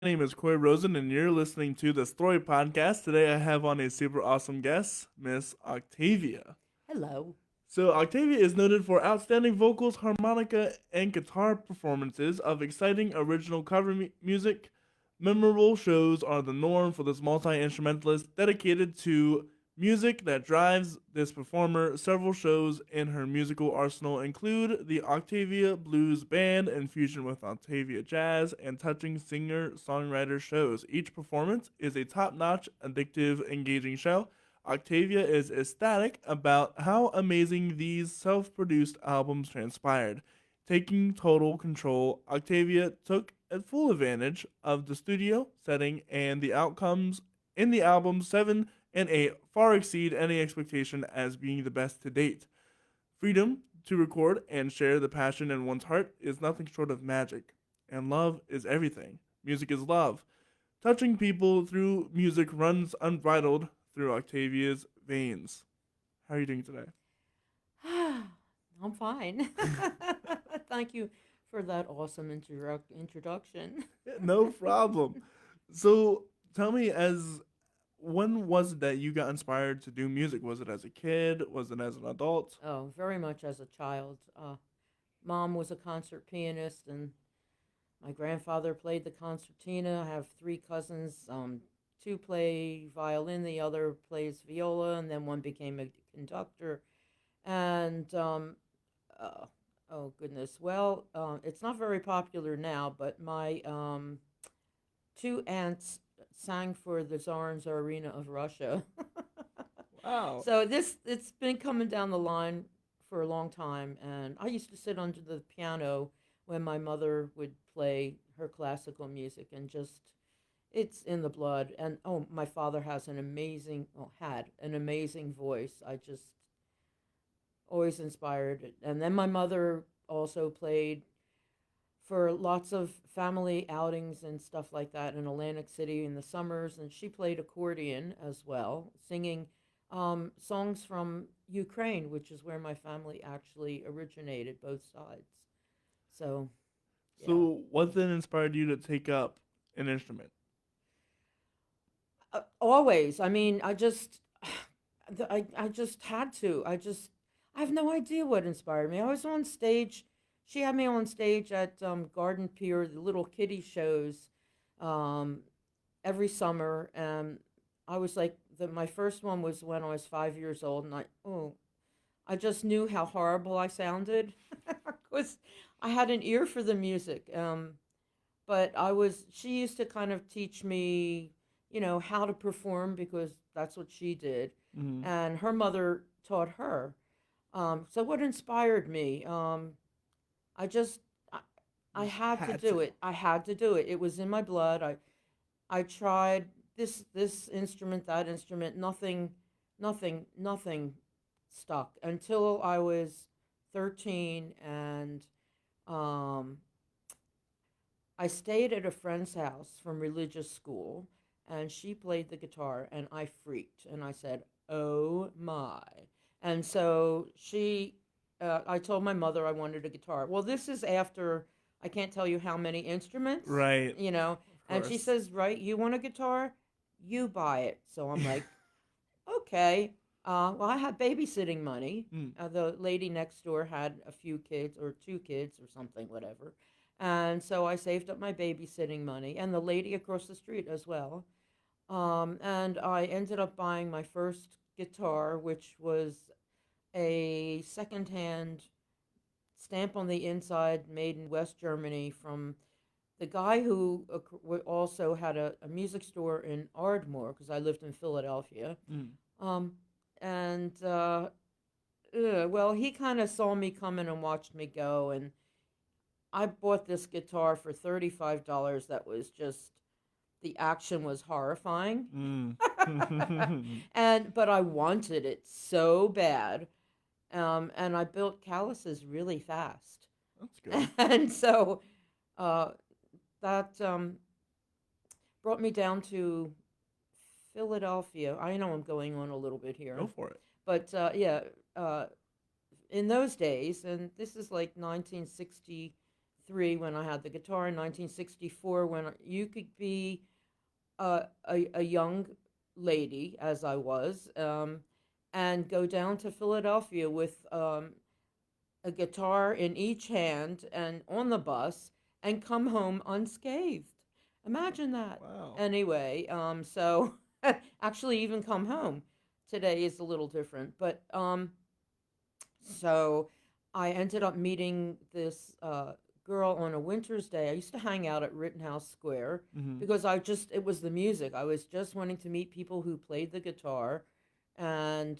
name is Cory Rosen, and you're listening to the Story Podcast. Today, I have on a super awesome guest, Miss Octavia. Hello. So, Octavia is noted for outstanding vocals, harmonica, and guitar performances of exciting original cover music. Memorable shows are the norm for this multi instrumentalist dedicated to music that drives this performer. Several shows in her musical arsenal include the Octavia Blues Band in fusion with Octavia Jazz and touching singer songwriter shows. Each performance is a top notch, addictive, engaging show. Octavia is ecstatic about how amazing these self produced albums transpired. Taking total control, Octavia took a full advantage of the studio setting, and the outcomes in the albums 7 and 8 far exceed any expectation as being the best to date. Freedom to record and share the passion in one's heart is nothing short of magic, and love is everything. Music is love. Touching people through music runs unbridled through Octavia's veins. How are you doing today? I'm fine. Thank you for that awesome introduction. No problem. So tell me, as when was it that you got inspired to do music? Was it as a kid? Was it as an adult? Oh, very much as a child. Mom was a concert pianist, and my grandfather played the concertina. I have three cousins. Two play violin, the other plays viola, and then one became a conductor. And uh, oh goodness, well, it's not very popular now, but my two aunts sang for the Tsar and Tsarina of Russia. Wow. So this it's been coming down the line for a long time, and I used to sit under the piano when my mother would play her classical music, and just it's in the blood. And oh, my father has an amazing, well, had an amazing voice. I just always inspired. And then my mother also played for lots of family outings and stuff like that in Atlantic City in the summers, and she played accordion as well, singing songs from Ukraine, which is where my family actually originated, both sides. So, yeah. So what then inspired you to take up an instrument? Always. I mean, I just had to. I have no idea what inspired me. I was on stage. She had me on stage at Garden Pier, the little kiddie shows, um, every summer, and I was like, my first one was when I was 5 years old, and I just knew how horrible I sounded because I had an ear for the music. But she used to kind of teach me, how to perform because that's what she did. Mm-hmm. And her mother taught her. So what inspired me? I just, I, I Just had to had do to. it. I had to do it. It was in my blood. I tried this instrument, that instrument, nothing stuck until I was 13, and um, I stayed at a friend's house from religious school, and she played the guitar, and I freaked, and I said, "Oh my!" And so I told my mother I wanted a guitar. Well, this is after I can't tell you how many instruments, Right. Of And she course. says, "Right, you want a guitar? You buy it." So I'm like, "Okay." Well, I had babysitting money. Mm. The lady next door had a few kids or two kids or something, whatever. And so I saved up my babysitting money and the lady across the street as well. And I ended up buying my first guitar, which was a secondhand stamp on the inside made in West Germany from the guy who also had a music store in Ardmore because I lived in Philadelphia. Mm. Um, and well, he kind of saw me coming and watched me go, and I bought this guitar for $35. That was just the action was horrifying, Mm. and but I wanted it so bad, and I built calluses really fast, That's good. and so uh, that brought me down to Philadelphia. I know I'm going on a little bit Go here, for it. but yeah, uh, in those days, and this is like 1963 1963 when I had the guitar, in 1964 when you could be a young lady, as I was, and go down to Philadelphia with a guitar in each hand and on the bus and come home unscathed. Imagine that. Wow. Anyway, so actually, even come home today is a little different. But so I ended up meeting this girl on a winter's day. I used to hang out at Rittenhouse Square Mm-hmm. because it was the music. I was just wanting to meet people who played the guitar, and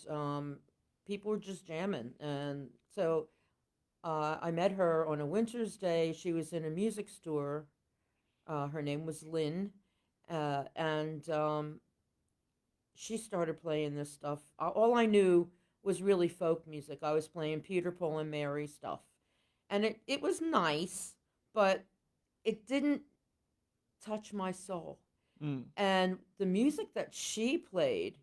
people were just jamming. And so I met her on a winter's day. She was in a music store. Her name was Lynn, and she started playing this stuff. All I knew was really folk music. I was playing Peter, Paul, and Mary stuff, and it was nice, but it didn't touch my soul. Mm. And the music that she played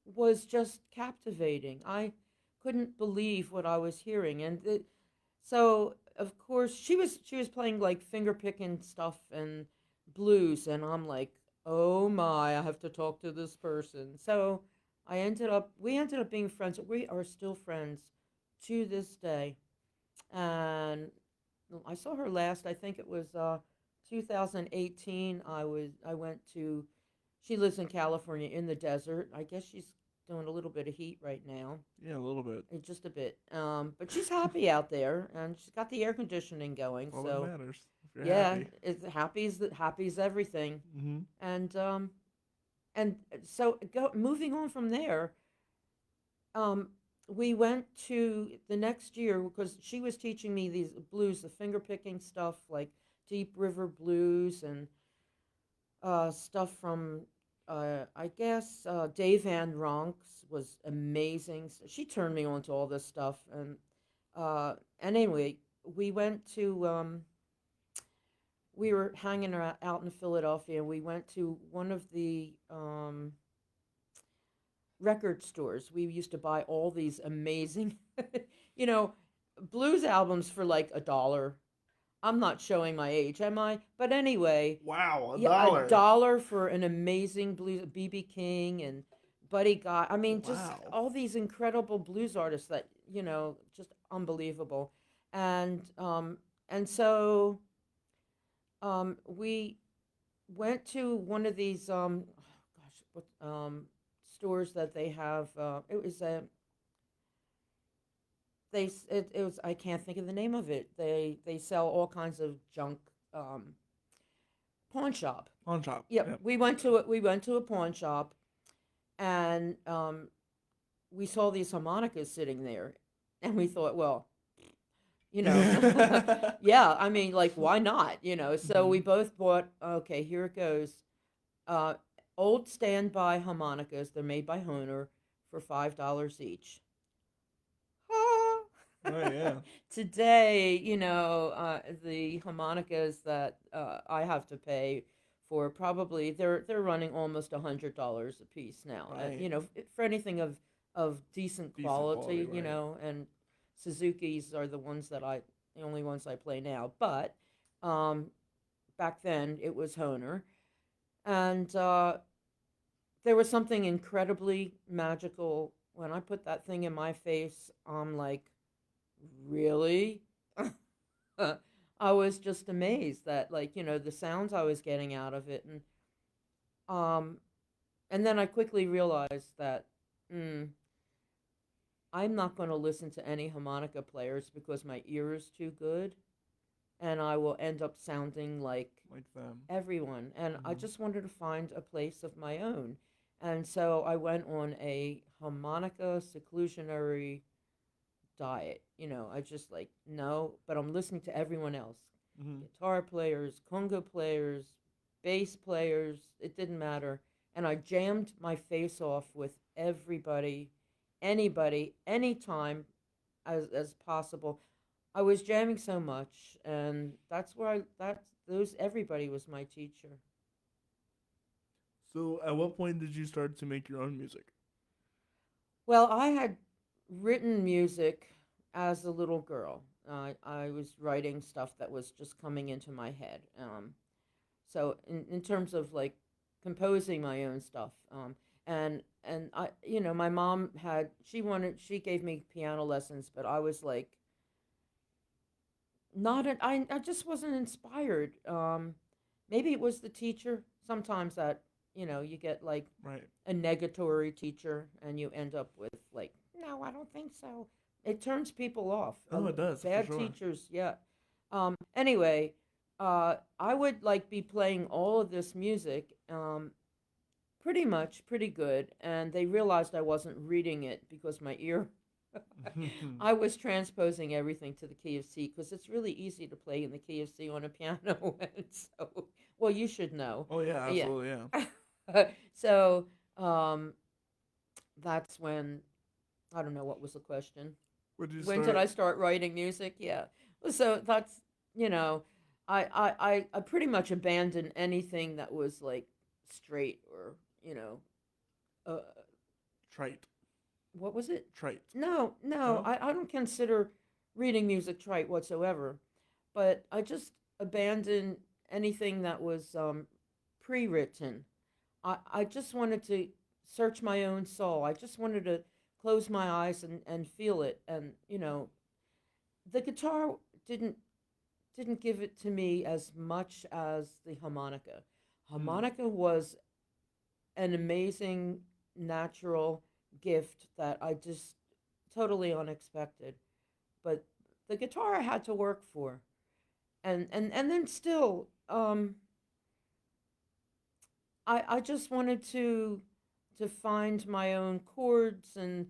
was just captivating. I couldn't believe what I was hearing, and so of course she was playing like finger picking stuff and blues, and I'm like, oh my, I have to talk to this person. So we ended up being friends. We are still friends to this day, and I saw her last. I think it was 2018. I went to. She lives in California in the desert. I guess she's doing a little bit of heat right now. Yeah, a little bit. Just a bit. But she's happy out there, and she's got the air conditioning going. All that So matters. If you're yeah, happy. it's happy's everything. Mm-hmm. And so moving on from there, um, we went to the next year because she was teaching me these blues, the finger picking stuff like Deep River Blues and stuff from I guess Dave Van Ronks was amazing. So she turned me on to all this stuff, and anyway, we went to we were hanging out in Philadelphia, and we went to one of the record stores. We used to buy all these amazing, you know, blues albums for like $1. I'm not showing my age, am I? But anyway, Wow, a yeah, a dollar. dollar for an amazing blues, BB King and Buddy Guy. I mean, just Wow. all these incredible blues artists that just unbelievable. And so we went to one of these stores that they have. It was a it was I can't think of the name of it. They sell all kinds of junk. Pawn shop. Pawn shop. Yep, Yep. we went to a pawn shop, and we saw these harmonicas sitting there, and we thought, well, you know, yeah, I mean, like, why not? So Mm-hmm. we both bought. Okay, here it goes. Uh, Old standby harmonicas. They're made by Hohner for $5 each. Oh yeah. Today, the harmonicas that I have to pay for probably they're running almost $100 a piece now. Right. For anything of decent Decent quality, quality, right. and Suzuki's are the only ones I play now. But um, back then it was Hohner, and there was something incredibly magical when I put that thing in my face. I'm like, really? I was just amazed that, like, the sounds I was getting out of it, um and then I quickly realized that mm, I'm not going to listen to any harmonica players because my ear is too good, and I will end up sounding like Like them. everyone. And I Mm-hmm. just wanted to find a place of my own, and so I went on a harmonica seclusionary diet. I just like, no, but I'm listening to everyone else. Mm-hmm. Guitar players, conga players, bass players, it didn't matter. And I jammed my face off with everybody, anybody, anytime as possible. I was jamming so much, and those everybody was my teacher. So, at what point did you start to make your own music? Well, I had written music as a little girl. I was writing stuff that was just coming into my head. So in terms of like composing my own stuff, and I, my mom she gave me piano lessons, but I was like not an, I just wasn't inspired. Maybe it was the teacher. Sometimes that you get like Right. a negatory teacher, and you end up with like, no, I don't think so. It turns people off. Oh, it does for Bad sure. teachers, yeah. Anyway, I would like be playing all of this music, pretty much pretty good, and they realized I wasn't reading it because my ear. I was transposing everything to the key of C because it's really easy to play in the key of C on a piano, and so well you should know, Oh yeah, yeah. absolutely, yeah. So that's when I don't know what was the question. Where did you When did start? I start writing music? Yeah. So that's you know, I pretty much abandoned anything that was like straight or uh, Trite. what was it? Trite. No, no, No? I don't consider reading music trite whatsoever, but I just abandoned anything that was pre-written. I just wanted to search my own soul. I just wanted to close my eyes and feel it. And the guitar didn't didn't give it to me as much as the harmonica. Mm. Harmonica was an amazing natural gift that I just totally unexpected. But the guitar I had to work for. And then still I just wanted to find my own chords and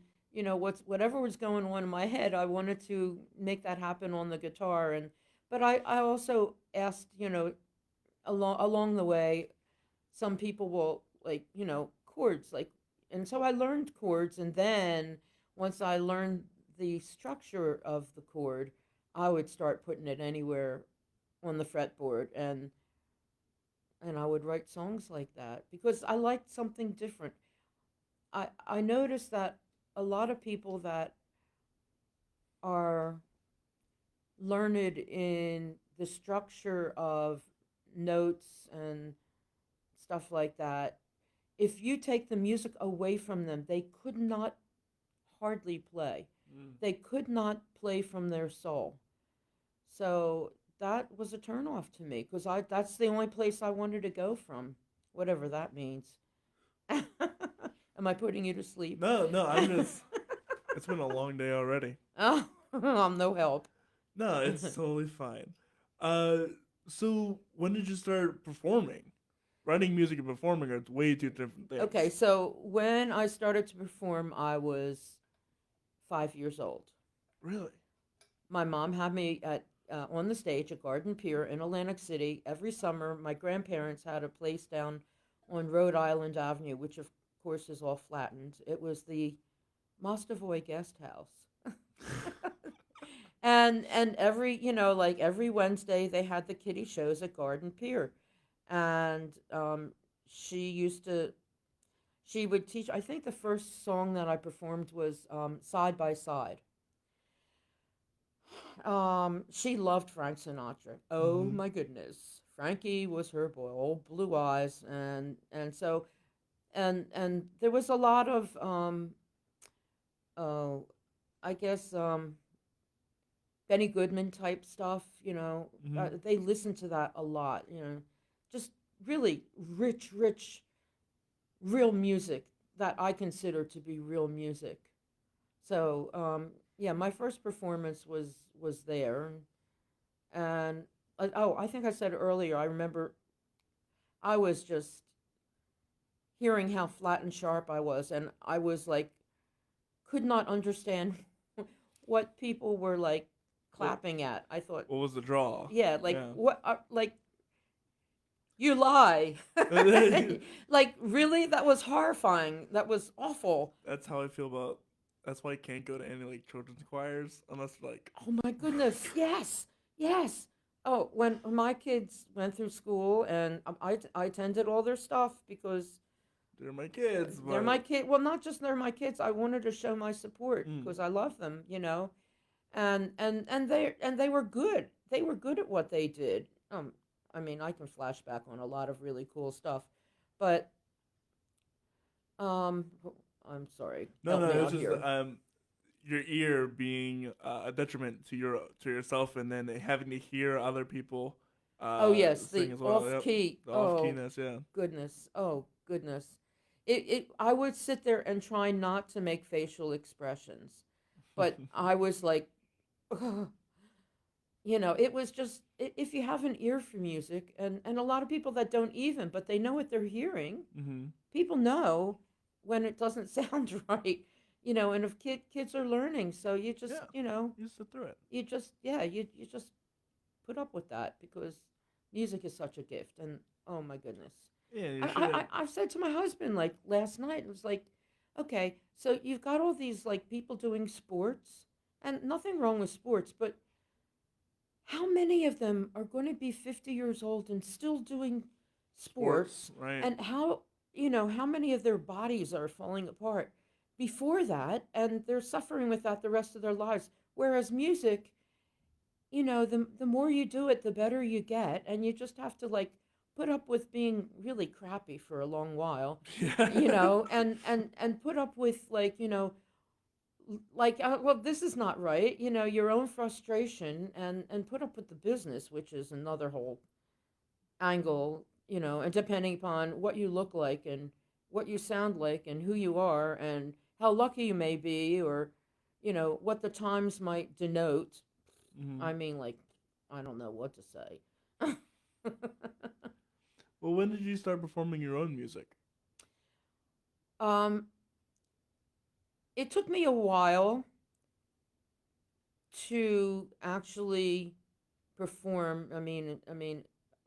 whatever was going on in my head. I wanted to make that happen on the guitar. And but I also asked, along the way, some people will like chords, like, and so I learned chords. And then once I learned the structure of the chord, I would start putting it anywhere on the fretboard, and I would write songs like that because I liked something different. I noticed that a lot of people that are learned in the structure of notes and stuff like that, if you take the music away from them, they could not hardly play. Mm. They could not play from their soul. So that was a turnoff to me because I that's the only place I wanted to go from, whatever that means. Am I putting you to sleep? No, no, I'm just. It's been a long day already. Oh, I'm no help. No, it's totally fine. Uh, so when did you start performing? Writing music and performing are way two different Okay, things. so when I started to perform, I was 5 years old. Really? My mom had me at on the stage at Garden Pier in Atlantic City every summer. My grandparents had a place down on Rhode Island Avenue, which of course is all flattened. It was the Mostovoy Guest House. And every like every Wednesday they had the kiddie shows at Garden Pier, and she used to she would teach. I think the first song that I performed was Side by Side. She loved Frank Sinatra. Oh Mm-hmm. my goodness, Frankie was her boy, old blue eyes, and so and there was a lot of oh, I guess Benny Goodman type stuff. Mm-hmm. They listened to that a lot. Just really rich, rich, real music that I consider to be real music. So yeah, my first performance was there, and oh, I think I said earlier. I remember I was just hearing how flat and sharp I was, and I was like could not understand what people were like What clapping at. I thought, What was the draw? yeah, like Yeah. what, like you lie, like really, that was horrifying. That was awful. That's how I feel about. That's why I can't go to any like children's choirs unless like. Oh my goodness, yes, yes. Oh, when my kids went through school, and I attended all their stuff because They're my kids, they're my but kid. Well, not just they're my kids. I wanted to show my support mm, because I love them, and they were good. They were good at what they did. I mean, I can flash back on a lot of really cool stuff, but um, I'm sorry. No, Help no, me it's out just here. your ear being a detriment to yourself, and then having to hear other people Oh yes, sing the as well. off Yep, key. the off Oh keyness. Yeah. goodness. Oh goodness. It I would sit there and try not to make facial expressions, but I was like, it was just if you have an ear for music, and a lot of people that don't even, but they know what they're hearing. Mm-hmm. People know when it doesn't sound right, and if kids are learning, so you just Yeah, you sit through it. you just put up with that because music is such a gift, and oh my goodness. Yeah, you should. I've said to my husband like last night, it was like, okay, so you've got all these like people doing sports, and nothing wrong with sports, but how many of them are going to be 50 years old and still doing Sports, sports, right? and how many of their bodies are falling apart before that, and they're suffering with that the rest of their lives, whereas music, the more you do it, the better you get, and you just have to like put up with being really crappy for a long while, Yeah. and put up with like like well, this is not right, your own frustration, and put up with the business, which is another whole angle, and depending upon what you look like and what you sound like and who you are and how lucky you may be, or what the times might denote. Hmm. I mean, like, I don't know what to say. Well, when did you start performing your own music? um, it took me a while to actually perform.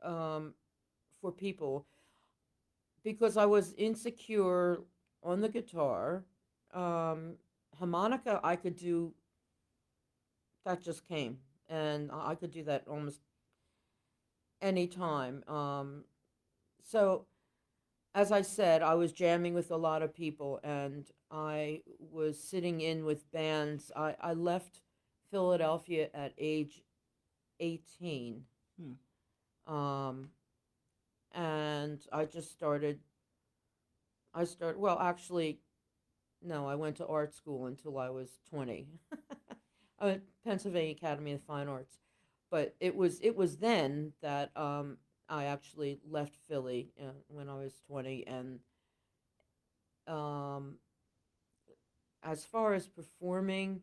Um, for people because I was insecure on the guitar. Um, Harmonica, I could do that, just came, and I could do that almost any time. So as I said, I was jamming with a lot of people, and I was sitting in with bands. I left Philadelphia at age 18, Hmm. um, and I just started. Well, actually, no, I went to art school until I was 20. I went Pennsylvania Academy of Fine Arts. But it was then that I actually left Philly when I was 20, and um, as far as performing,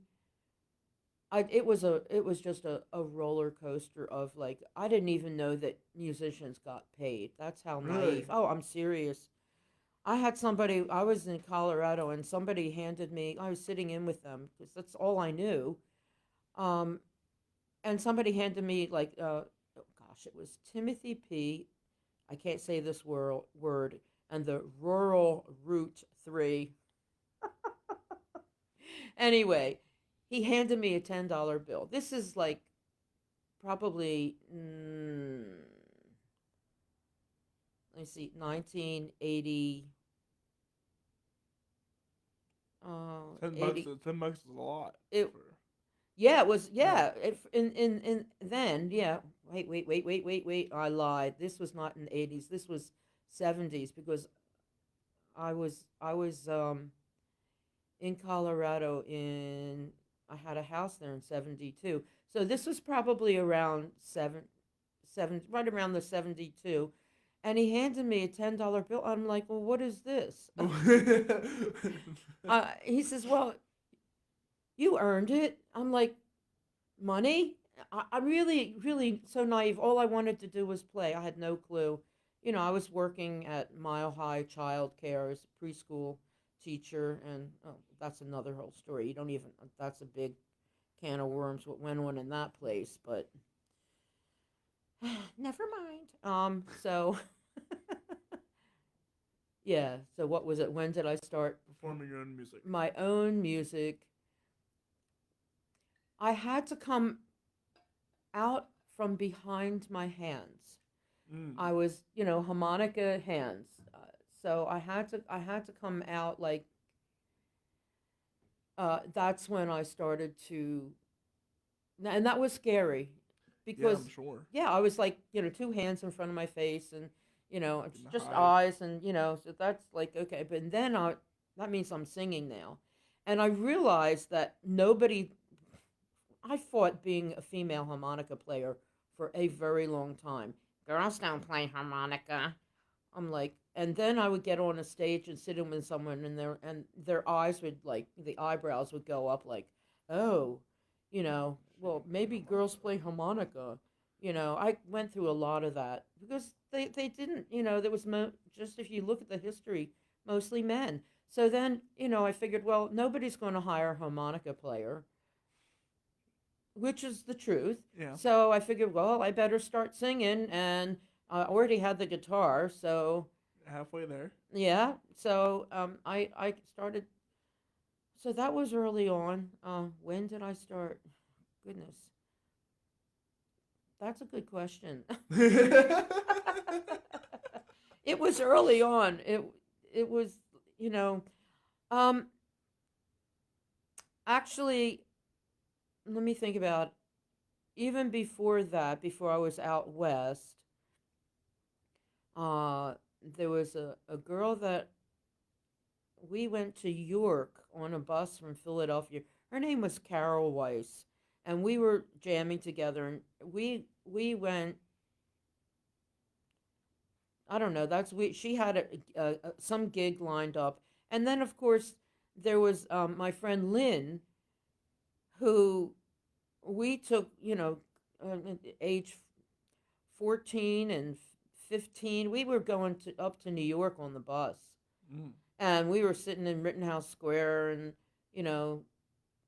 it was just a roller coaster of like I didn't even know that musicians got paid. That's how Really? naive. Oh, I'm serious. I was in Colorado, and somebody handed me, I was sitting in with them because that's all I knew. Um, and somebody handed me, like, oh gosh, it was Timothy P. I can't say this word, and the Rural Route 3. Anyway, he handed me a $10 bill. This is like probably, let me see, 1980. 10 bucks. 80. 10 bucks is a lot. It For Yeah, it was, yeah. yeah. In then, yeah. Wait. I lied. This was not in the 80s. This was 70s because I was in Colorado I had a house there in 72. So this was probably around right around the 72. And he handed me a $10 bill. I'm like, "Well, what is this?" He says, "Well, you earned it." I'm like, money? I'm really, really so naive. All I wanted to do was play. I had no clue. I was working at Mile High Child Care as a preschool teacher, and oh, that's another whole story. You don't even, that's a big can of worms what went on in that place, but never mind. So, yeah, so what was it? When did I start Performing your own music. my own music? I had to come out from behind my hands. Mm. I was, harmonica hands. So I had to come out like that's when I started to. And that was scary Yeah, I'm because, sure. yeah, I was like, two hands in front of my face and, it's Can just hide. eyes and, so that's like, okay. But then that means I'm singing now. And I realized that I fought being a female harmonica player for a very long time. Girls don't play harmonica. I'm like, and then I would get on a stage and sit in with someone, and their eyes would like the eyebrows would go up, like, oh, She well, can play maybe girls harmonica. play harmonica. I went through a lot of that because they didn't, there was just if you look at the history, mostly men. So then, I figured, well, nobody's going to hire a harmonica player, which is the truth. Yeah, So I figured, well, I better start singing, and I already had the guitar, so halfway there. yeah. So I started. So that was early on. When did I start? Goodness, that's a good question. It was early on. It was, you know, um, actually, let me think about even before that. Before I was out west, uh, there was a girl that we went to York on a bus from Philadelphia. Her name was Carol Weiss, and we were jamming together. And we went. I don't know. That's we. She had some gig lined up, and then of course there was my friend Lynn, who we took. Age 14 and 15. We were going up to New York on the bus, Mm. and we were sitting in Rittenhouse Square, and you know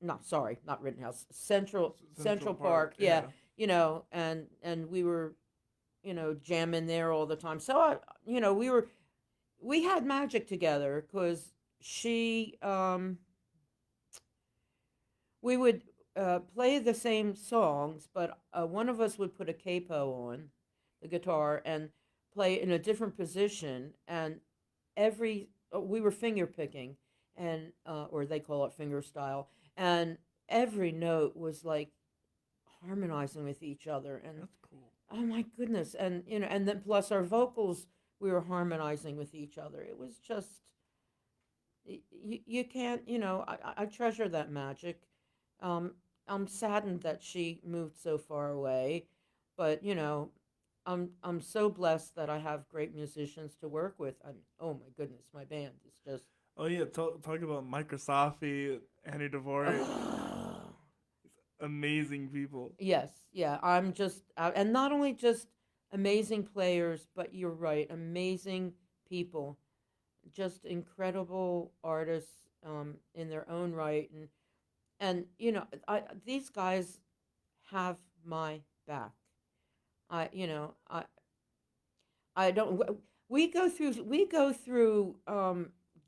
no, sorry, not Rittenhouse, Central Central Park, Park. yeah, Yeah. and we were, jamming there all the time. So we had magic together because she, we would play the same songs, but one of us would put a capo on the guitar and play in a different position, and we were finger picking, and or they call it finger style, and every note was like harmonizing with each other, and That's cool. oh my goodness, and then plus our vocals, we were harmonizing with each other. It was just you can't, I treasure that magic. um, I'm saddened that she moved so far away, but I'm so blessed that I have great musicians to work with. Oh my goodness, my band is just Oh yeah, talk about Microsoft, Annie Devore, amazing people. yes, yeah. I'm just and not only just amazing players, but you're right, amazing people, just incredible artists in their own right, and these guys have my back. I don't. We go through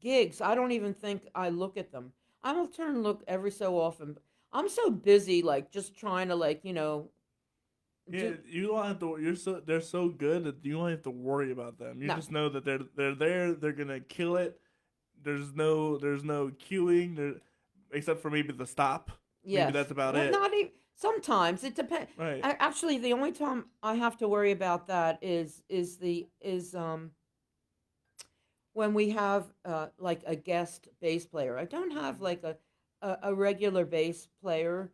gigs. I don't even think I look at them. I will turn and look every so often. I'm so busy, like just trying to Yeah, do you don't have to. They're so good that you don't have to worry about them. You no. just know that they're there. They're gonna kill it. There's no queuing there, except for maybe the stop. Maybe Yes. that's about Well, it. not even. Sometimes it depends. Right. Actually, the only time I have to worry about that is when we have like a guest bass player. I don't have like a regular bass player.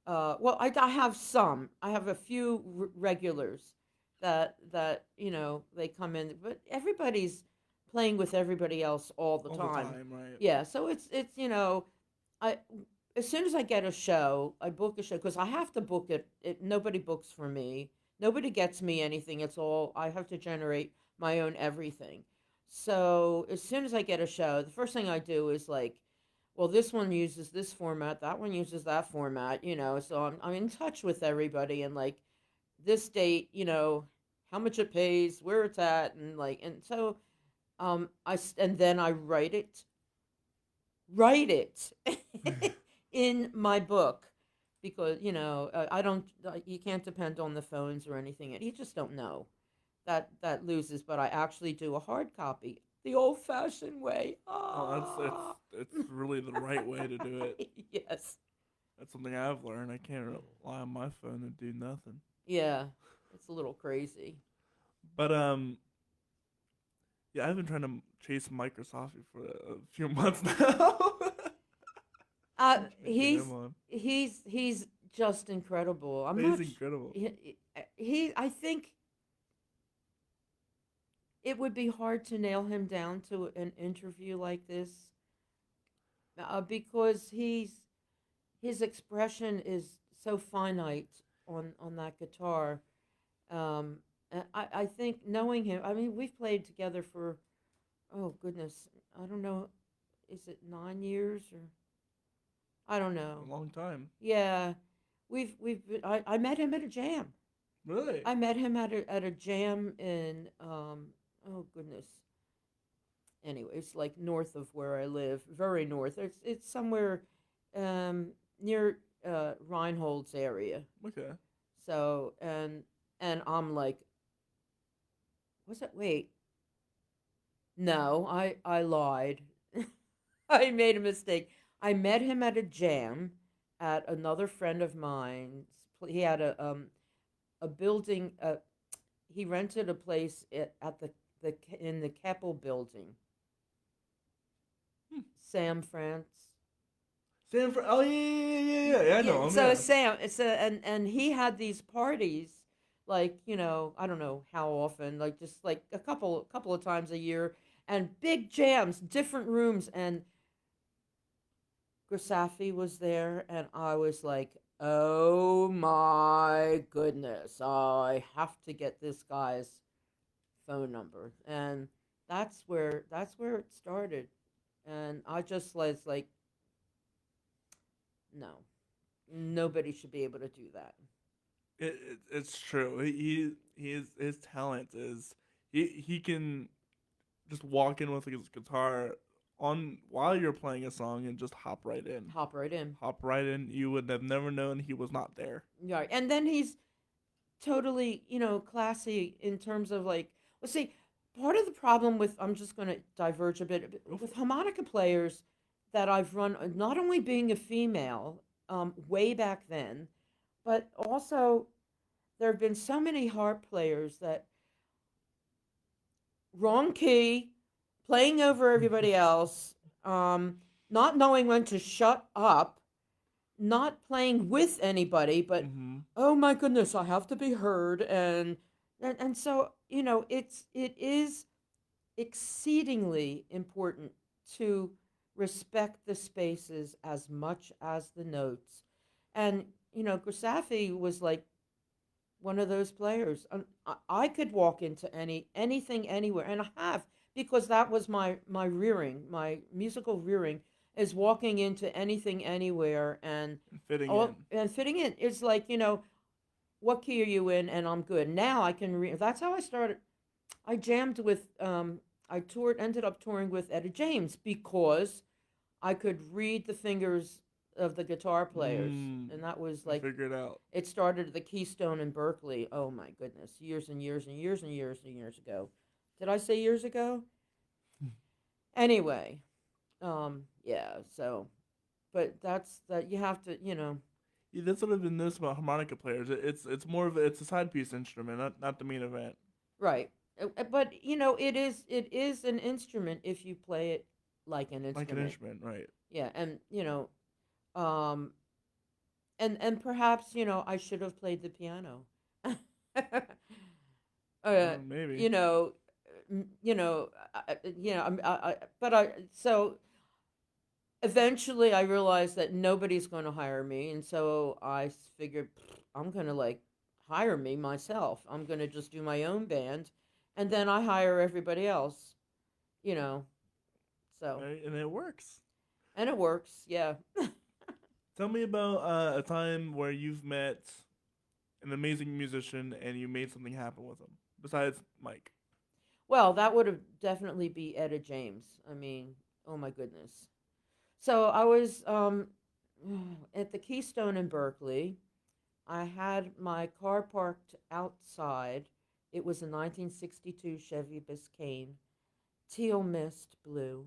Well, I have some. I have a few regulars that they come in, but everybody's playing with everybody else all the All the time. time. Right. Yeah, so it's I as soon as I get a show, I book a show because I have to book it. Nobody books for me. Nobody gets me anything. It's all I have to generate my own everything. So as soon as I get a show, the first thing I do is like, well, this one uses this format, that one uses that format, So I'm in touch with everybody, and like this date, how much it pays, where it's at, and and so and then I write it in my book because I don't you can't depend on the phones or anything. You just don't know that loses, but I actually do a hard copy the old fashioned way. Oh, that's Ah. it's really the right way to do it. Yes. That's something I've learned. I can't rely on my phone to do nothing. Yeah, it's a little crazy. But yeah, I've been trying to chase Microsoft for a few months now. Trying to get him He's on. he's just incredible. I'm He's not. incredible. He I think it would be hard to nail him down to an interview like this, because his expression is so finite on that guitar. Um, and I think knowing him, I mean, we've played together for, oh goodness, I don't know, is it 9 years or I don't A know. long time. Yeah, I met him at a jam. Really? I met him at a jam in oh goodness. Anyway, it's like north of where I live, very north. It's somewhere near Reinhold's area. Okay. So and I'm like, what's that? Wait, no, I lied. I made a mistake. I met him at a jam at another friend of mine's. He had a building. He rented a place at the in the Keppel building. Hmm. Sam France. Stanford. Oh yeah. I Yeah. know him. So Yeah. Sam, and he had these parties, like I don't know how often, like just like a couple of times a year, and big jams, different rooms, and Grisafi was there, and I was like, oh my goodness, I have to get this guy's phone number, and that's where it started, and I just was like, no, nobody should be able to do that. It's true. His talent is he can just walk in with his guitar on while you're playing a song and just hop right in. Hop right in. Hop right in. You would have never known he was not there. Yeah, and then he's totally, classy in terms of like, well, see, part of the problem with, I'm just going to diverge a bit Go with for harmonica players that I've run, not only being a female, way back then, but also there have been so many harp players that wrong key, playing over it. everybody else, not knowing when to shut up, not playing with anybody, but Mm-hmm. oh my goodness, I have to be heard, and so it is exceedingly important to respect the spaces as much as the notes, and Grisafi was like one of those players. I could walk into anything anywhere, and I have, because that was my rearing, my musical rearing is walking into anything anywhere, and Fitting all in. and fitting in. It's like, what key are you in, and I'm good. Now I can that's how I started. I jammed with I toured ended up touring with Etta James because I could read the fingers of the guitar players, and that was You like, figure it out. it started at the Keystone in Berkeley. Oh my goodness, years and years and years and years and years ago. Did I say years ago? Anyway, yeah. So, but that's that. You have to, Yeah, that's what I've been noticing about harmonica players. It's more of it's a side piece instrument, not the main event. right. But it is an instrument if you play it like an Like an instrument. instrument, right? Yeah, and um, and perhaps I should have played the piano. Maybe. You know, but I so eventually I realized that nobody's going to hire me, and so I figured, I'm going to like hire me myself. I'm going to just do my own band, and then I hire everybody else, you know. So, Right? And it works. and it works, yeah. Tell me about a time where you've met an amazing musician and you made something happen with him. Besides Mike. Well, that would have definitely be Etta James. I mean, oh my goodness. So I was at the Keystone in Berkeley. I had my car parked outside. It was a 1962 Chevy Biscayne, teal mist blue.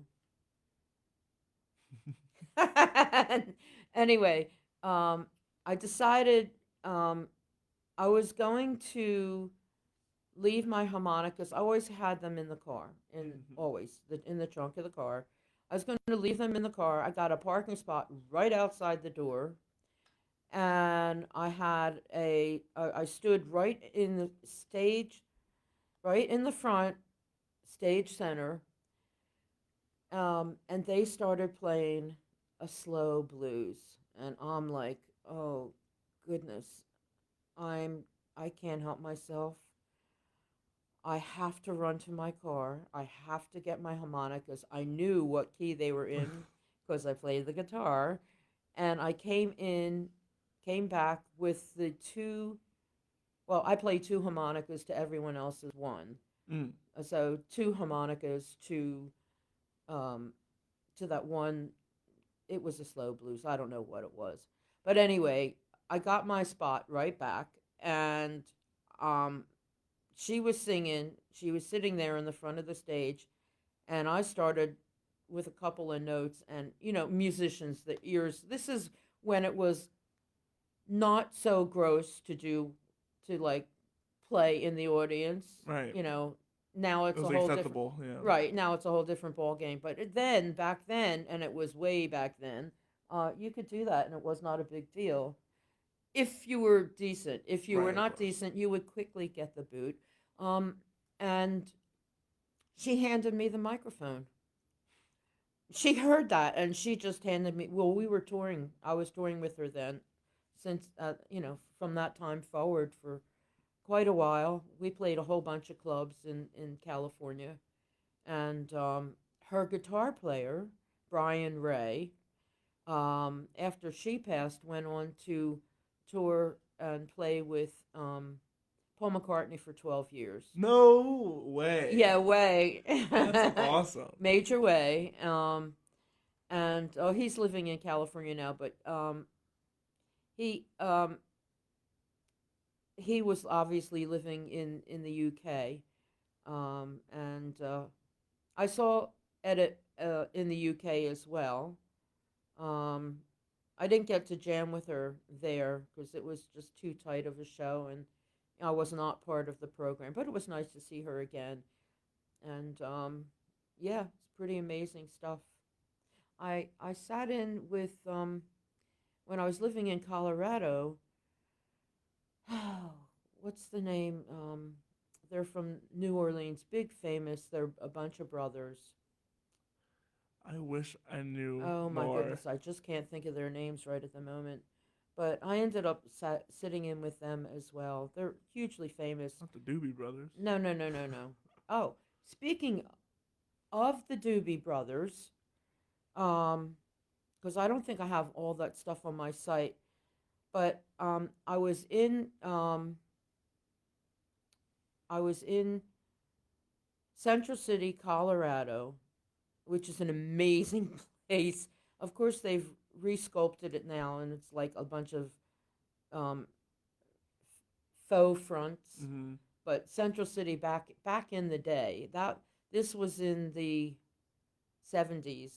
Anyway, um, I decided um, I was going to leave my harmonicas. I always had them in the car, in the trunk of the car. I was going to leave them in the car. I got a parking spot right outside the door, and I stood right in the stage, right in the front stage center, and they started playing a slow blues, and I'm like, oh goodness, I'm I can't help myself. I have to run to my car. I have to get my harmonicas. I knew what key they were in because I played the guitar. And I came back with the two. Well, I played two harmonicas to everyone else's one. Mm. So two harmonicas um, to that one. It was a slow blues. I don't know what it was. But anyway, I got my spot right back. And um, she was singing. She was sitting there in the front of the stage, and I started with a couple of notes. And musicians, the ears. This is when it was not so gross to like play in the audience. Right. Now It it's was a whole different. acceptable. Yeah. Right now it's a whole different ball game. But then back then, and it was way back then, you could do that, and it was not a big deal if you were decent. If you Right. were Of not course. decent, you would quickly get the boot. Um, and she handed me the microphone. She heard that, and she just handed me. Well, we were touring. I was touring with her then, since from that time forward for quite a while. We played a whole bunch of clubs in California, and her guitar player, Brian Ray, after she passed, went on to tour and play with Paul McCartney for 12 years. No way. Yeah, Way. That's awesome. Major Way. And oh, he's living in California now, but he he was obviously living in the UK. And I saw Edit in the UK as well. Um, I didn't get to jam with her there because it was just too tight of a show, and I was not part of the program. But it was nice to see her again, and yeah, it's pretty amazing stuff. I sat in with when I was living in Colorado. What's the name? They're from New Orleans, big famous. They're a bunch of brothers. I wish I knew Oh my more. goodness, I just can't think of their names right at the moment. But I ended up sitting in with them as well. They're hugely famous. Not the Doobie Brothers. No, no, no, no, no. Oh, speaking of the Doobie Brothers, because I don't think I have all that stuff on my site, but I was in Central City, Colorado, which is an amazing place. Of course, they've resculpted it now, and it's like a bunch of um, faux fronts. Mm-hmm. But Central City back in the day, that this was in the 70s.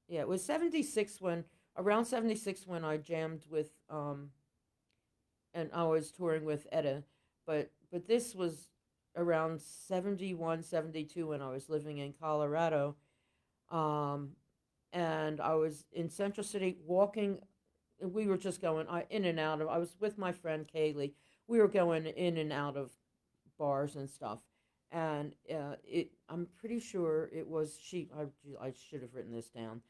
Yeah, it was 76 when around 76 when I jammed with and I was touring with Etta, but this was around 71, 72 when I was living in Colorado. Um, and I was in Central City walking. We were just going in and out of. I was with my friend Kaylee. We were going in and out of bars and stuff. And I'm pretty sure it was she. I should have written this down.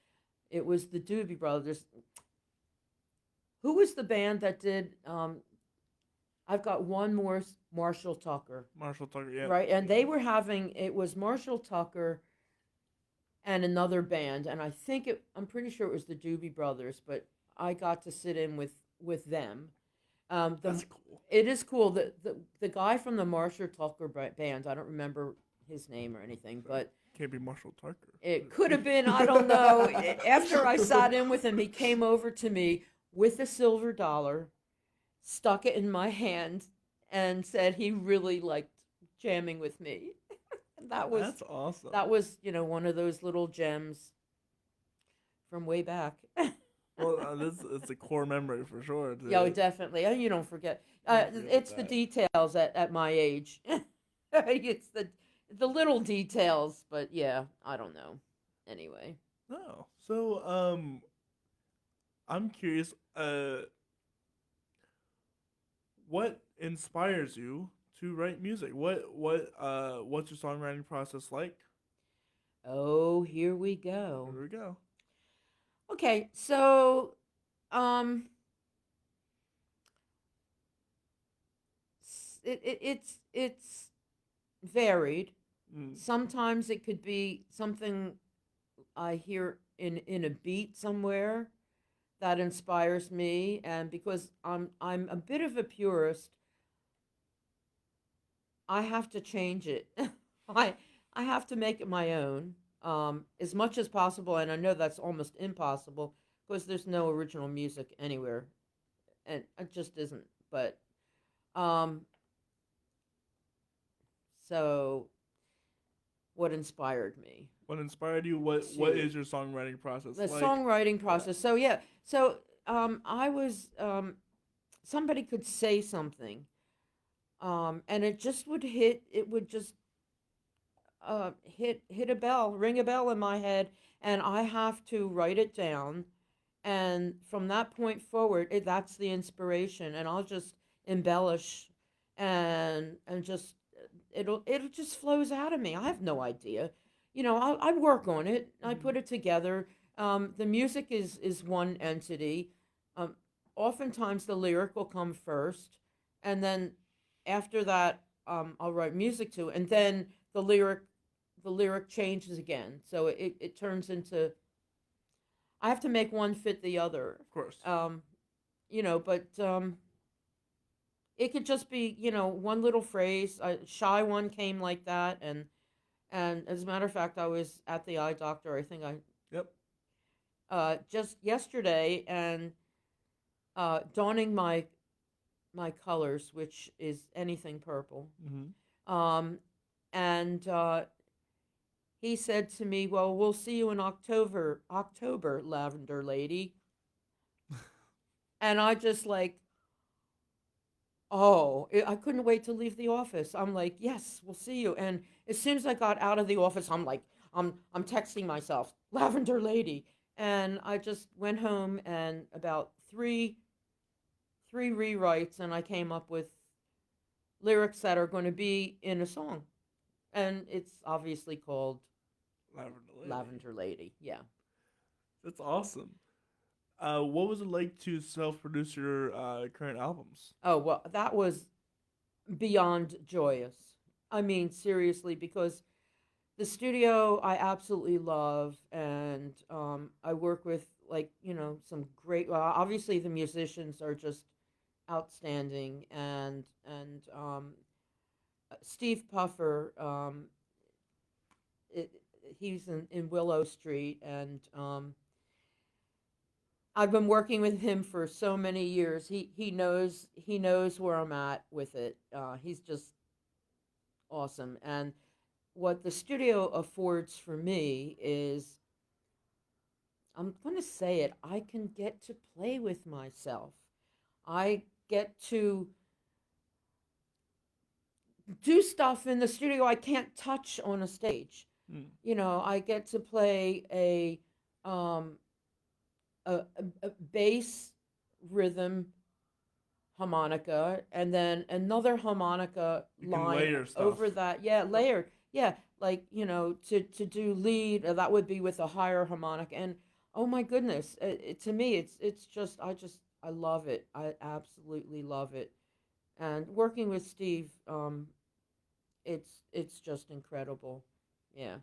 It was the Doobie Brothers. Who was the band that did? I've got one more. Marshall Tucker. Marshall Tucker, yeah. Right, and they were having. It was Marshall Tucker and another band, and I'm pretty sure it was the Doobie Brothers, but I got to sit in with them. That's cool. It is cool. The guy from the Marshall Tucker band, I don't remember his name or anything, but can't be Marshall Tucker. It could have been, I don't know. After I sat in with him, he came over to me with a silver dollar, stuck it in my hand, and said he really liked jamming with me. That's awesome. That was, one of those little gems from way back. Well, this it's a core memory for sure. Yeah, definitely. And you don't forget. Don't forget about It's the that. details at my age. It's the little details, but yeah, I don't know. Anyway. No. So, I'm curious. What inspires you to write music? What's your songwriting process like? Oh, here we Here go. we go. Okay, so um, it's varied. Mm. Sometimes it could be something I hear in a beat somewhere that inspires me, and because I'm a bit of a purist, I have to change it. I I have to make it my own, as much as possible, and I know that's almost impossible because there's no original music anywhere, and it just isn't. But um, so what inspired me What inspired you? What to is your songwriting process the like? songwriting Yeah. process? So yeah, so I was somebody could say something, and it just would hit. It would just hit a bell, ring a bell in my head, and I have to write it down. And from that point forward, that's the inspiration, and I'll just embellish, and just it'll just flows out of me. I have no idea, I work on it. I Mhm. put it together. The music is one entity. Um, Oftentimes the lyric will come first, and then after that, I'll write music to, and then the lyric the lyric changes again. So it turns into I have to make one fit the other. Of course. Um, but it could just be, one little phrase. A shy one came like that, and as a matter of fact, I was at the eye doctor. I think I Yep. just yesterday, and donning my colors, which is anything purple. Mm-hmm. Um, and he said to me, "Well, we'll see you in October, Lavender Lady." And I just like, oh, I couldn't wait to leave the office. I'm like, "Yes, we'll see you." And as soon as I got out of the office, I'm like, I'm texting myself, "Lavender Lady." And I just went home and about three rewrites, and I came up with lyrics that are going to be in a song. And it's obviously called Lavender Lady. Lavender Lady. Yeah. That's awesome. What was it like to self-produce your current albums? Oh, well, that was beyond joyous. I mean, seriously, because the studio I absolutely love, and I work with, like, some great. Well, obviously the musicians are just outstanding, and Steve Puffer, it, he's in Willow Street, and I've been working with him for so many years. He knows where I'm at with it. He's just awesome, and what the studio affords for me is, I'm going to say it, I can get to play with myself. I get to do stuff in the studio I can't touch on a stage. Mm. I get to play um, a bass rhythm harmonica, and then another harmonica You can line layer stuff. over that. Yeah, Yep. layered. Yeah, like, to do lead, that would be with a higher harmonic. And oh my goodness, to me, it's just I love it. I absolutely love it. And working with Steve, it's just incredible. Yeah.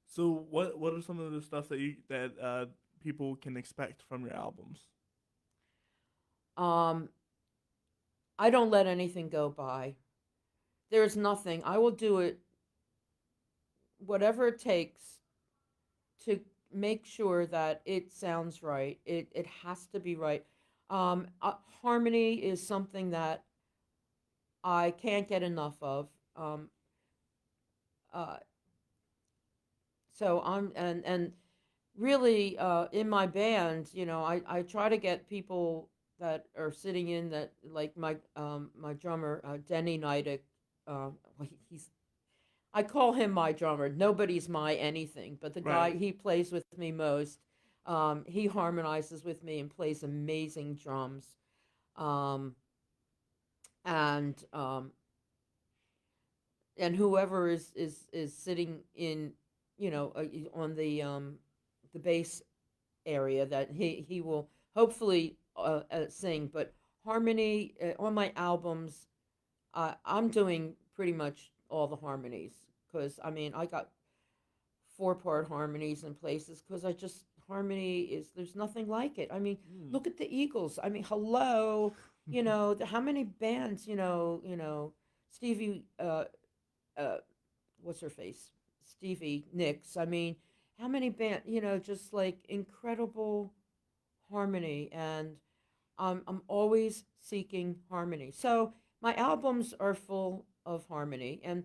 So what are some of the stuff that people can expect from your albums? Um, I don't let anything go by. There's nothing. I will do it, whatever it takes, to make sure that it sounds right. It has to be right. Harmony is something that I can't get enough of. Uh, so I'm and really, in my band, I try to get people that are sitting in that, like my drummer, Denny Nidick. He's I call him my drummer. Nobody's my anything, but the guy, Right. he plays with me most. He harmonizes with me and plays amazing drums. Um, and whoever is sitting in, on the bass area, that he will hopefully sing. But harmony, on my albums, I'm doing pretty much all the harmonies, because I mean I got four-part harmonies in places, because I just harmony is, there's nothing like it. I mean, Mm. look at the Eagles. I mean, hello, how many bands, Stevie, uh, what's her face, Stevie Nicks. I mean, how many band, just like incredible harmony, and I'm always seeking harmony. So my albums are full of harmony, and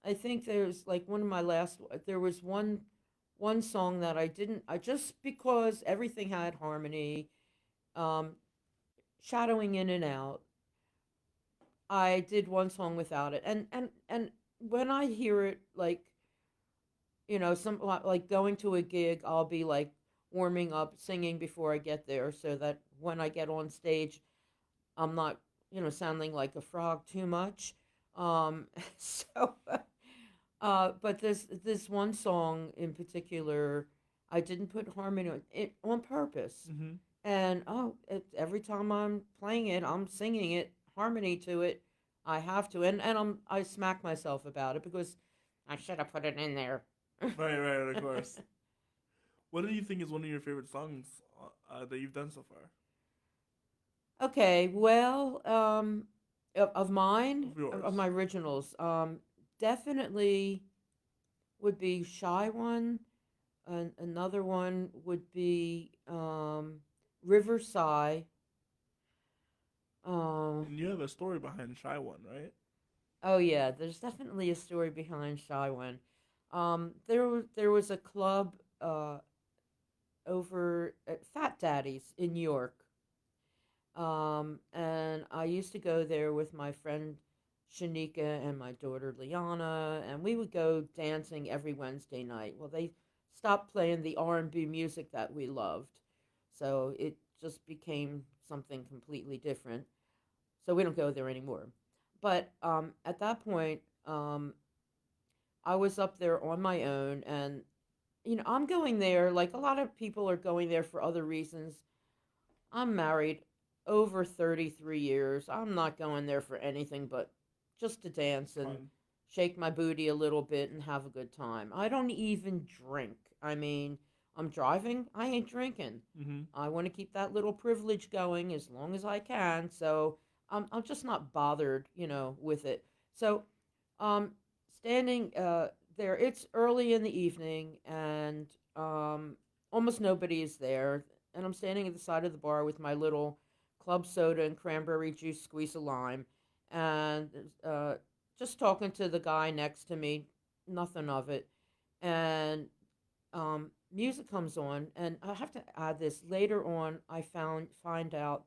I think there's like one of my last. There was one song that I didn't. I just, because everything had harmony, um, shadowing in and out. I did one song without it, and when I hear it, like, some like going to a gig, I'll be like warming up, singing before I get there, so that when I get on stage, I'm not, sounding like a frog too much. So, but this one song in particular, I didn't put harmony on it on purpose. Mm-hmm. And every time I'm playing it, I'm singing it harmony to it. I have to, and I smack myself about it, because I should have put it in there. Right, right, of course. What do you think is one of your favorite songs that you've done so far? Okay, well, of mine, Of of yours. my originals, definitely would be Shy One. Another one would be Riverside. Um, And you have a story behind Shy One, right? oh yeah, there's definitely a story behind Shy One. There was a club over at Fat Daddy's in New York. And I used to go there with my friend Shanika and my daughter Liana, and we would go dancing every Wednesday night. Well, they stopped playing the R&B music that we loved, so it just became something completely different. So we don't go there anymore. But at that point, I was up there on my own, and I'm going there like a lot of people are going there for other reasons. I'm married over 33 years. I'm not going there for anything but just to dance and Fun. shake my booty a little bit and have a good time. I don't even drink. I mean, I'm driving, I ain't drinking. Mm-hmm. I want to keep that little privilege going as long as I can. So I'm just not bothered, with it. So, um, standing there, it's early in the evening, and almost nobody is there. And I'm standing at the side of the bar with my little club soda and cranberry juice, squeeze a lime, and just talking to the guy next to me, nothing of it. And music comes on, and I have to add this. Later on, I find out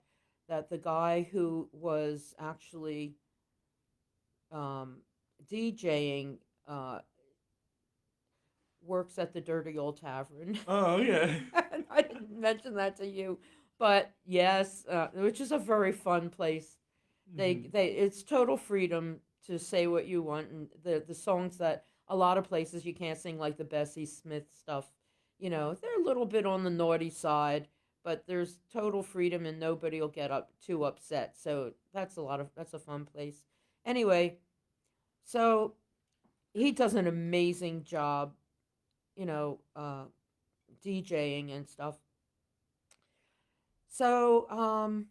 that the guy who was actually um, DJing uh, works at the Dirty Old Tavern. Oh, okay. And I didn't mention that to you, but yes, which is a very fun place. Mm-hmm. It's total freedom to say what you want, and the songs that a lot of places you can't sing, like the Bessie Smith stuff. They're a little bit on the naughty side, but there's total freedom, and nobody will get up too upset. So that's a fun place. Anyway, so he does an amazing job, DJing and stuff. So I'm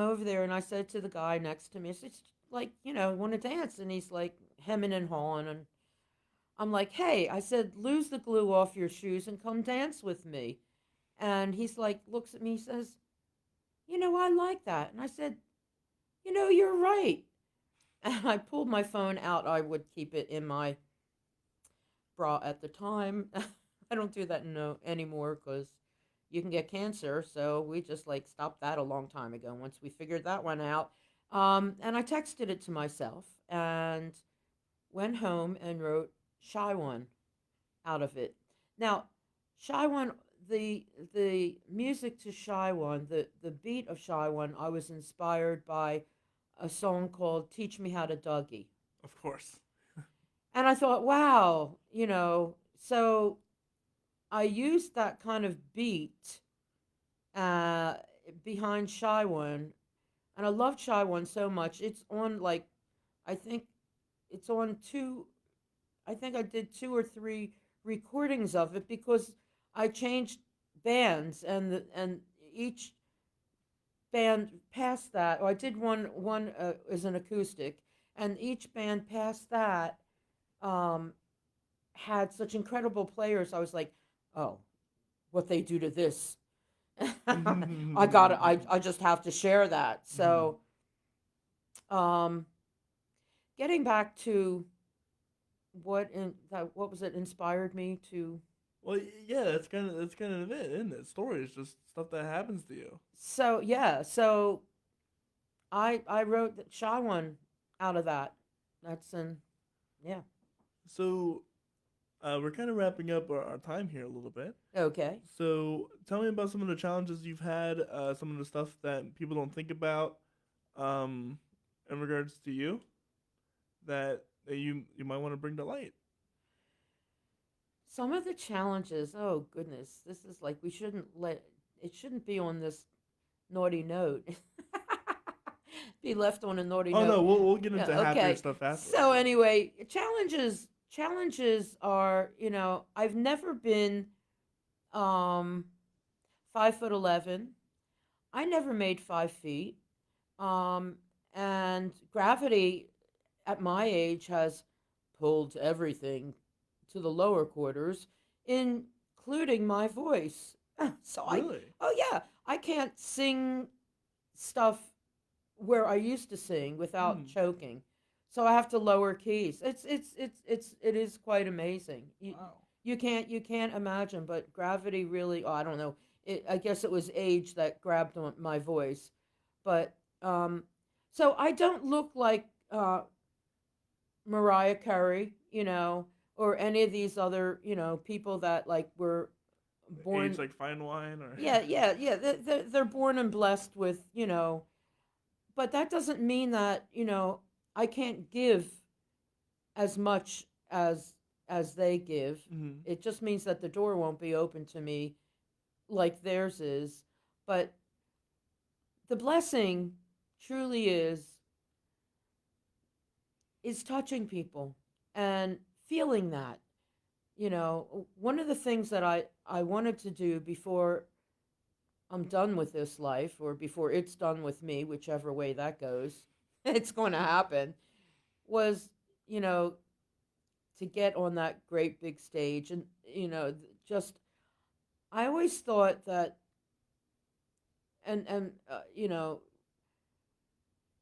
over there, and I said to the guy next to me, I said, like, want to dance? And he's like hemming and hawing, and I'm like, hey, I said, lose the glue off your shoes and come dance with me. And he's like, looks at me, he says, I like that. And I said, you're right. And I pulled my phone out. I would keep it in my bra at the time. I don't do that no anymore because you can get cancer. So we just like stopped that a long time ago. Once we figured that one out, and I texted it to myself and went home and wrote "Shy One" out of it. Now, Shy One, the music to Shy One, the beat of Shy One, I was inspired by a song called "Teach Me How to Dougie," Of course. and I thought, wow, so I used that kind of beat uh, behind Shy One, and I love Shy One so much. It's on like, I think it's on two. I think I did two or three recordings of it because I changed bands and each band past that. Oh, I did one as an acoustic, and each band past that um, had such incredible players. I was like, oh, what they do to this. I just have to share that. So um, getting back to what was it inspired me to. Well, yeah, that's kind of it, isn't it? Stories, just stuff that happens to you. So yeah, so I wrote the Shy One out of that. That's in yeah. So, we're kind of wrapping up our time here a little bit. Okay. So, tell me about some of the challenges you've had, some of the stuff that people don't think about, um, in regards to you that you might want to bring to light. Some of the challenges, oh goodness, this is like we shouldn't let it shouldn't be on this naughty note. Be left on a naughty Oh note. no, we'll get Yeah, into happier okay. stuff afterwards. So anyway, challenges are, I've never been um 5'11". I never made 5 feet. Um and gravity at my age has pulled everything to the lower quarters, including my voice. So Really? oh yeah, I can't sing stuff where I used to sing without Hmm. choking. So I have to lower keys. It is quite amazing. Wow. You can't imagine, but gravity really. Oh, I don't know. I guess it was age that grabbed on my voice, but um, so I don't look like Mariah Carey, or any of these other, people that like were Age born. like fine wine, or Yeah, yeah, yeah. They're born and blessed with, but that doesn't mean that, I can't give as much as they give. Mhm. It just means that the door won't be open to me like theirs is. But the blessing truly is touching people and feeling that. One of the things that I wanted to do before I'm done with this life, or before it's done with me, whichever way that goes, it's going to happen, was, you know, to get on that great big stage. And, just, I always thought that, and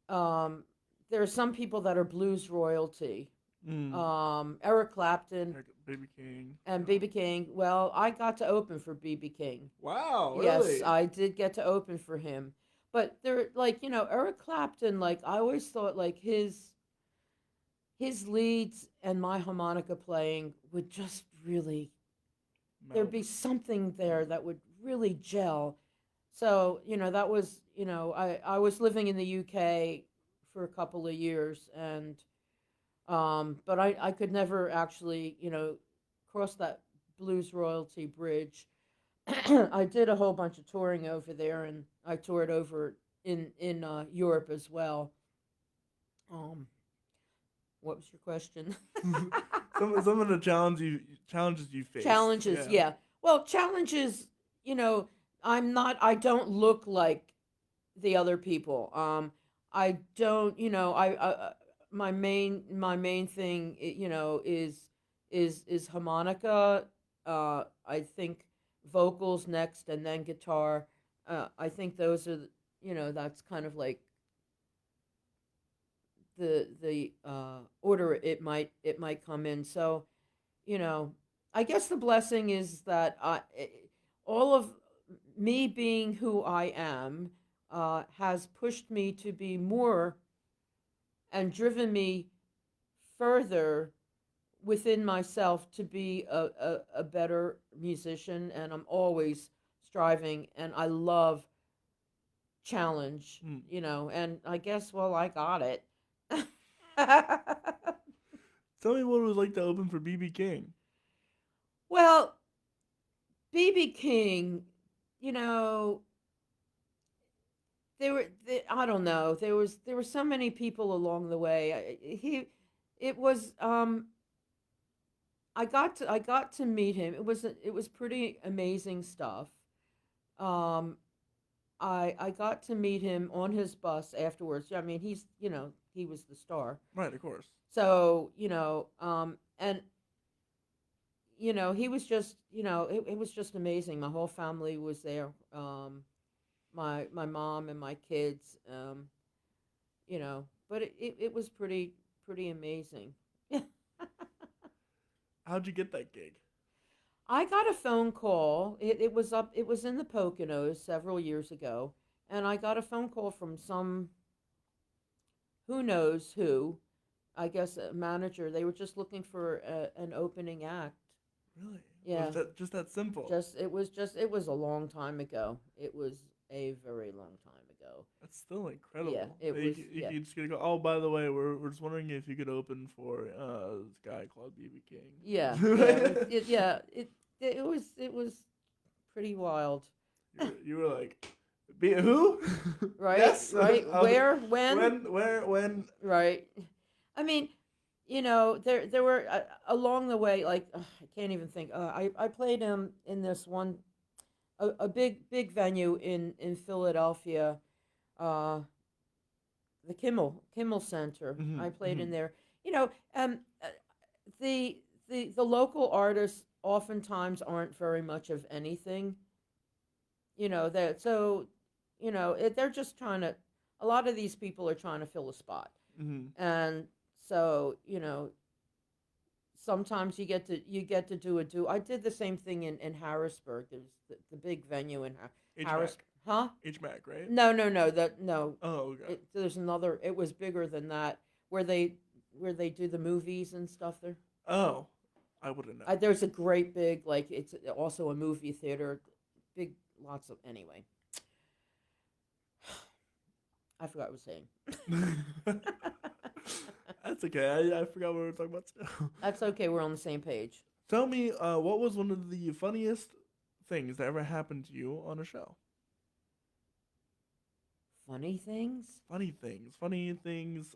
um, there are some people that are blues royalty. Mm. Eric Clapton Like Baby King. and Yeah. BB King. Well, I got to open for BB King. Wow, Yes, really? I did get to open for him. But there, like, Eric Clapton, like, I always thought, like, his leads and my harmonica playing would just really, there'd Melt. be something there that would really gel. So, that was, I was living in the UK for a couple of years, and, but I could never actually, cross that blues royalty bridge. I did a whole bunch of touring over there, and I toured over in Europe as well. Um, what was your question? Some of the challenges you faced. Challenges, Yeah. yeah. Well, challenges. You know, I'm not. I don't look like the other people. I don't. My main thing, is harmonica. I think vocals next, and then guitar. I think those are, that's kind of like the order it might come in. So, you know, I guess the blessing is that all of me being who I am has pushed me to be more and driven me further within myself to be a better musician. And I'm always striving, and I love challenge, Hmm. and I guess, well, I got it. Tell me what it was like to open for BB King. Well, BB King, you know, I don't know, there were so many people along the way. It was I got to meet him. It was pretty amazing stuff. Um, I got to meet him on his bus afterwards. I mean, he was the star. Right, of course. So, and he was just, it was just amazing. My whole family was there. My mom and my kids. But it was pretty amazing. How'd you get that gig? I got a phone call. It was in the Poconos several years ago, and I got a phone call from some who knows who, I guess a manager. They were just looking for an opening act. Really? Was Yeah, that just that simple? it was a long time ago. It was a very long time ago. That's still Yeah, incredible. it was. Yeah, You just gonna go. Oh, by the way, we're just wondering if you could open for this guy called BB yeah, yeah. King. It was pretty wild. You were like, be who? Right, Yes. right. Where, when, When? right. I mean, there were along the way, like I can't even think. I played in this one a big venue in Philadelphia, uh, the Kimmel Center. Mm-hmm, I played mm-hmm. in there. You know, the the local artists oftentimes aren't very much of anything. That so, they're just trying to. A lot of these people are trying to fill a spot, Mm-hmm. and so sometimes you get to do. I did the same thing in Harrisburg. There's the big venue in Harris. HMAC. Huh? HMAC, right? No. That no. Oh, okay. There's another. It was bigger than that, where they do the movies and stuff there. Oh, I wouldn't know. There's a great big, like, it's also a movie theater, big, lots of, anyway. I forgot what I was saying. That's okay. I forgot what we were talking about too. That's okay. We're on the same page. Tell me, what was one of the funniest things that ever happened to you on a show? Funny things. Funny things. Funny things.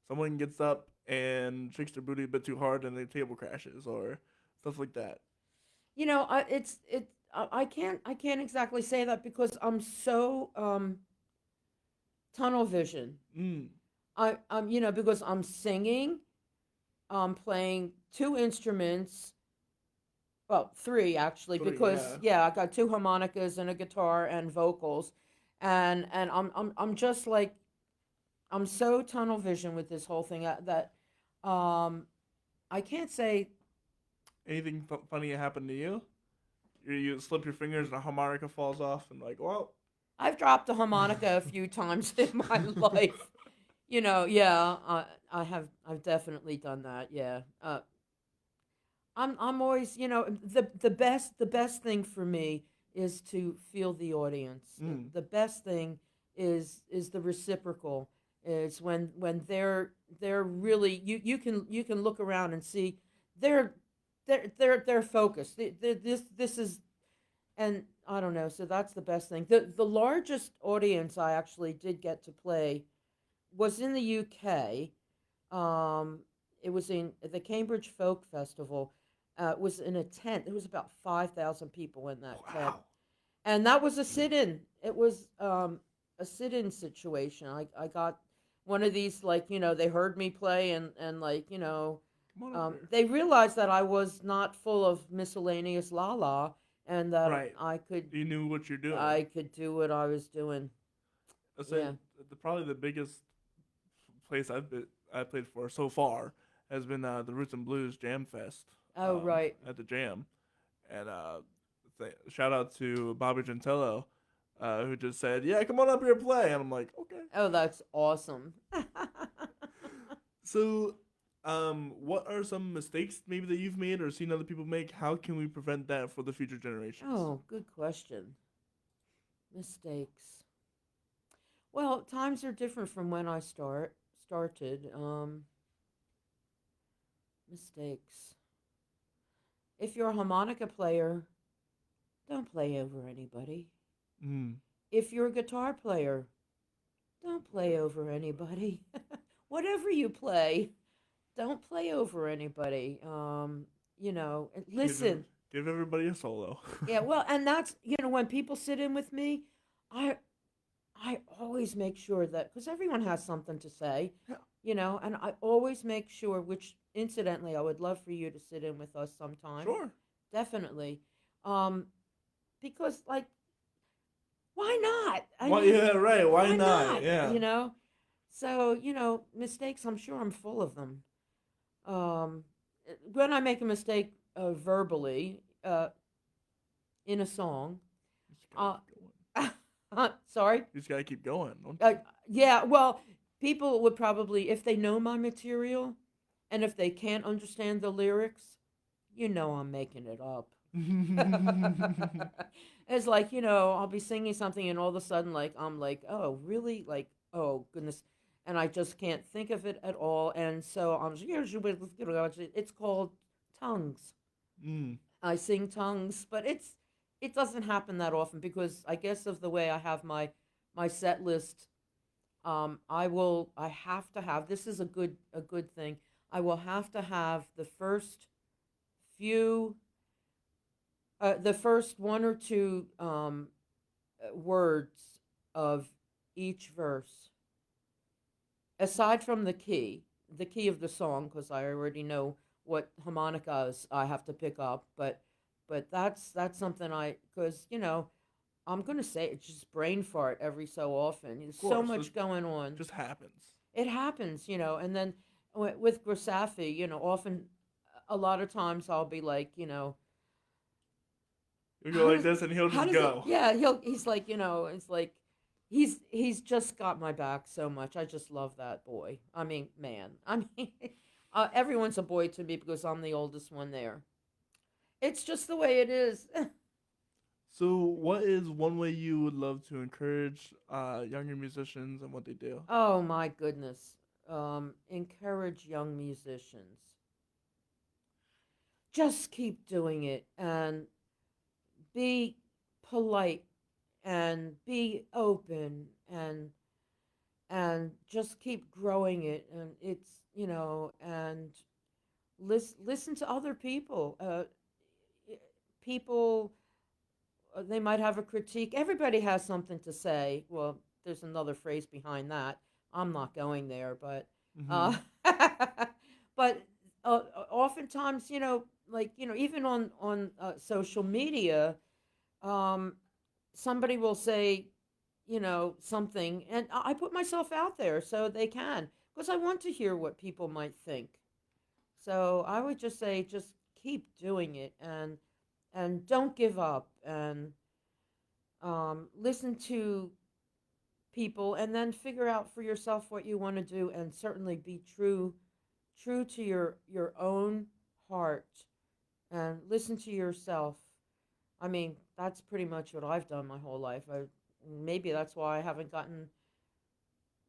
Someone gets up and shakes their booty a bit too hard and the table crashes or stuff like that. I can't exactly say that because I'm so tunnel vision. Mm. Because I'm singing, I'm playing two instruments. Well, three actually, Three, because yeah. yeah, I got two harmonicas and a guitar and vocals, and I'm just like, I'm so tunnel vision with this whole thing that um I can't say. Anything funny happened to you? You slip your fingers and a harmonica falls off and like, well. I've dropped a harmonica a few times in my life. Yeah, I've definitely done that. Yeah. I'm always, the best thing for me is to feel the audience. Mm. The best thing is the reciprocal. Is when they're really, you can look around and see they're they're focused. This is, and I don't know. So that's the best thing. The largest audience I actually did get to play was in the UK. It was in the Cambridge Folk Festival. It was in a tent. There was about 5,000 people in that tent, Wow. and that was a sit-in. It was a sit-in situation. I got one of these, like, they heard me play, and like, Come on over here. they realized that I was not full of miscellaneous la la, and that Right. You knew what you're doing. I could do what I was doing. I say Yeah. probably the biggest place I played for so far has been the Roots and Blues Jam Fest. Oh, right. at the jam, and shout out to Bobby Gentillo, who just said, "Yeah, come on up here and play," and I'm like, "Okay." Oh, that's awesome. So, what are some mistakes maybe that you've made or seen other people make? How can we prevent that for the future generations? Oh, good question. Mistakes. Well, times are different from when I started. Mistakes. If you're a harmonica player, don't play over anybody. Mm. If you're a guitar player, don't play over anybody. Whatever you play, don't play over anybody. And Give listen. give everybody a solo. Yeah, well, and that's, when people sit in with me, I I always make sure that, because everyone has something to say, Yeah, and I always make sure, which incidentally, I would love for you to sit in with us sometime. sure. Definitely. Um, because, like, why not? I Why? mean, Yeah, right. Why why not? not? Yeah. So, mistakes, I'm sure I'm full of them. Um, when I make a mistake verbally in a song, You just gotta uh, keep going. sorry? You just gotta keep going, don't Uh, you? yeah, well, people would probably, if they know my material and if they can't understand the lyrics, I'm making it up. It's like, I'll be singing something and all of a sudden, like, I'm like, oh, really? Like, oh, goodness. And I just can't think of it at all. And so it's called tongues. mm. I sing tongues, but it doesn't happen that often because I guess of the way I have my set list. I have to have, this is a good thing. I will have to have few the first one or two words of each verse, aside from the key of the song, because I already know what harmonicas I have to pick up. But that's something because I'm gonna say it's just brain fart every so often. Of There's so course, it much going on. just happens. It happens, and then with Grisafi, often a lot of times I'll be like, You go how like does this, and he'll how just does it? go. Yeah, he's like, it's like he's just got my back so much. I just love that boy. I mean, man. I mean, everyone's a boy to me because I'm the oldest one there. It's just the way it is. So, what is one way you would love to encourage younger musicians and what they do? Oh my goodness. Encourage young musicians. Just keep doing it and be polite and be open and just keep growing it, and it's and listen to other people. People, they might have a critique. Everybody has something to say. Well, there's another phrase behind that. I'm not going there, but Mm-hmm. uh, but oftentimes, like even on social media, um, somebody will say, something, and I put myself out there so they can, because I want to hear what people might think. So I would just say, just keep doing it, and don't give up, and listen to people, and then figure out for yourself what you want to do, and certainly be true to your own heart, and listen to yourself. I mean, that's pretty much what I've done my whole life. Maybe that's why I haven't gotten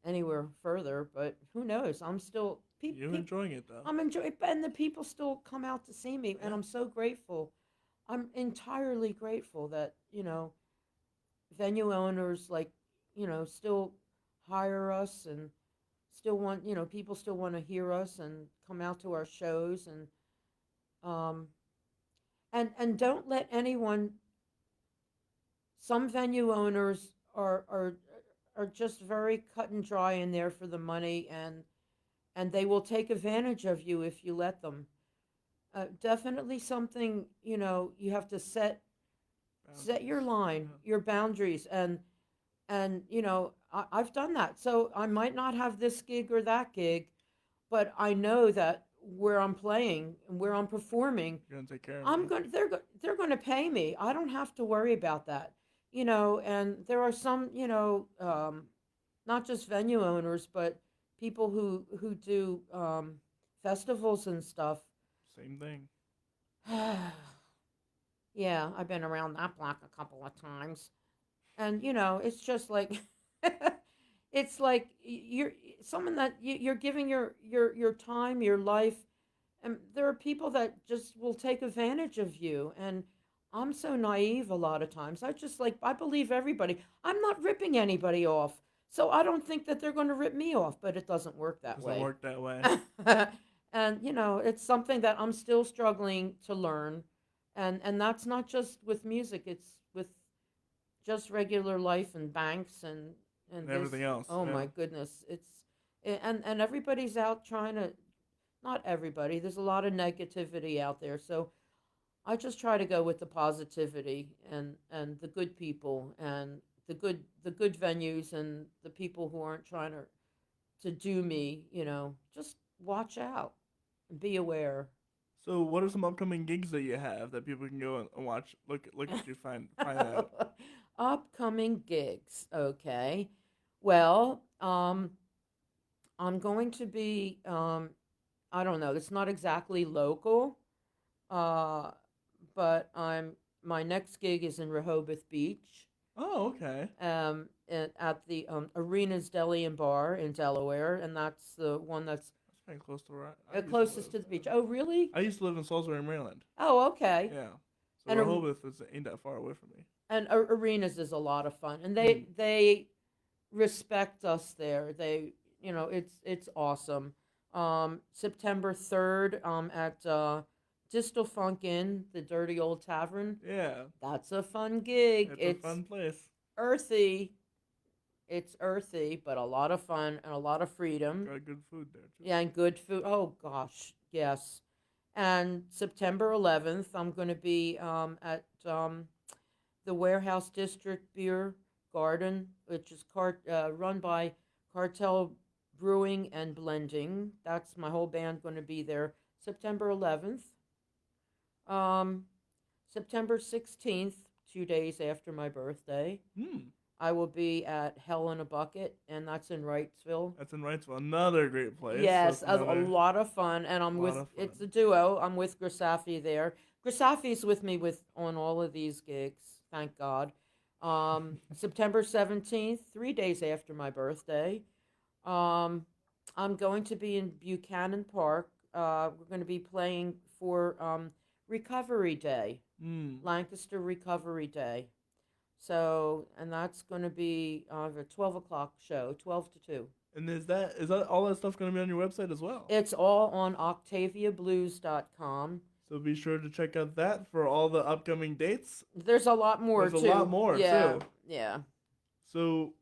anywhere further, but who knows? I'm still You're enjoying it though. I'm enjoying, and the people still come out to see me, and Yeah. I'm so grateful. I'm entirely grateful that venue owners, like, still hire us, and still want, people still want to hear us and come out to our shows, um and don't let anyone. Some venue owners are just very cut and dry in there for the money, and they will take advantage of you if you let them. Definitely something, you have to set your Boundaries. line, Yeah. your boundaries, and I've done that. So I might not have this gig or that gig, but I know that where I'm playing and where I'm performing, You're gonna take care of I'm me. going they're going to pay me. I don't have to worry about that. And there are some, not just venue owners, but people who do festivals and stuff. Same thing. Yeah, I've been around that block a couple of times. And it's just like it's like you're someone that you're giving your time, your life, and there are people that just will take advantage of you. And I'm so naive a lot of times. I believe everybody. I'm not ripping anybody off, so I don't think that they're going to rip me off, but it doesn't work that Doesn't way. work that way. And it's something that I'm still struggling to learn. And that's not just with music, it's with just regular life and banks and And this. everything else. Oh Yeah. my goodness, and everybody's out trying to, not everybody, there's a lot of negativity out there, so I just try to go with the positivity and the good people and the good venues and the people who aren't trying to do me. Just watch out and be aware. So, what are some upcoming gigs that you have that people can go and watch? Look at you find out. Upcoming gigs. Okay. Well, I'm going to be, I don't know, it's not exactly local, uh, but my next gig is in Rehoboth Beach, Oh, okay. at the Arena's Deli and Bar in Delaware, and that's the one that's That's kind of close to where I used to closest live. to the beach. Yeah. Oh, really? I used to live in Salisbury, Maryland. Oh, okay. Yeah. So And Rehoboth ain't that far away from me. Arenas is a lot of fun, and Hmm. they respect us there. It's awesome. September 3rd, at Distal Funk Inn, the dirty old tavern. Yeah. That's a fun gig. It's a It's fun place. earthy. It's earthy, but a lot of fun and a lot of freedom. Got good food there too. Yeah, and good food. Oh gosh, yes. And September 11th, I'm going to be at the Warehouse District Beer Garden, which is run by Cartel Brewing and Blending. That's my whole band going to be there September 11th. Um, September 16th, 2 days after my birthday, Hmm. I will be at Hell in a Bucket, and that's in Wrightsville. That's in Wrightsville, another great place. Yes, That's a another lot of fun, and lot of fun. it's a duo. I'm with Grisafi there. Grisafi's with me on all of these gigs, thank God. September 17th, 3 days after my birthday. Um, I'm going to be in Buchanan Park. We're going to be playing for Recovery Day, Hmm. Lancaster Recovery Day. So, and that's going to be a 12 o'clock show, 12 to 2. And is that all that stuff going to be on your website as well? It's all on OctaviaBlues.com. So be sure to check out that for all the upcoming dates. There's a lot more There's too. a lot more Yeah, too. yeah. So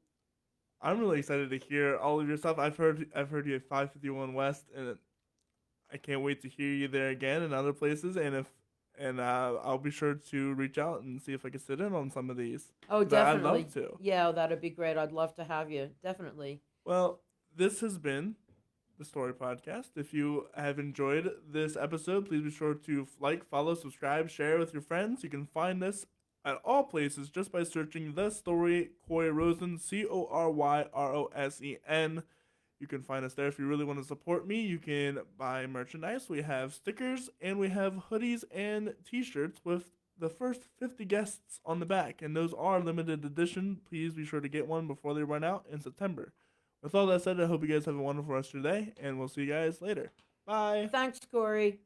I'm really excited to hear all of your stuff. I've heard you at 551 West, and I can't wait to hear you there again and other places. And I'll be sure to reach out and see if I can sit in on some of these. Oh, I'd definitely. love to. Yeah, that'd be great. I'd love to have you. Definitely. Well, this has been the Story Podcast. If you have enjoyed this episode, please be sure to like, follow, subscribe, share with your friends. You can find this at all places just by searching The Story Cory Rosen, CoryRosen. You can find us there. If you really want to support me, you can buy merchandise. We have stickers and we have hoodies and t-shirts with the first 50 guests on the back, and those are limited edition. Please be sure to get one before they run out in September. With all that said, I hope you guys have a wonderful rest of your day, and we'll see you guys later. Bye. Thanks, Cory.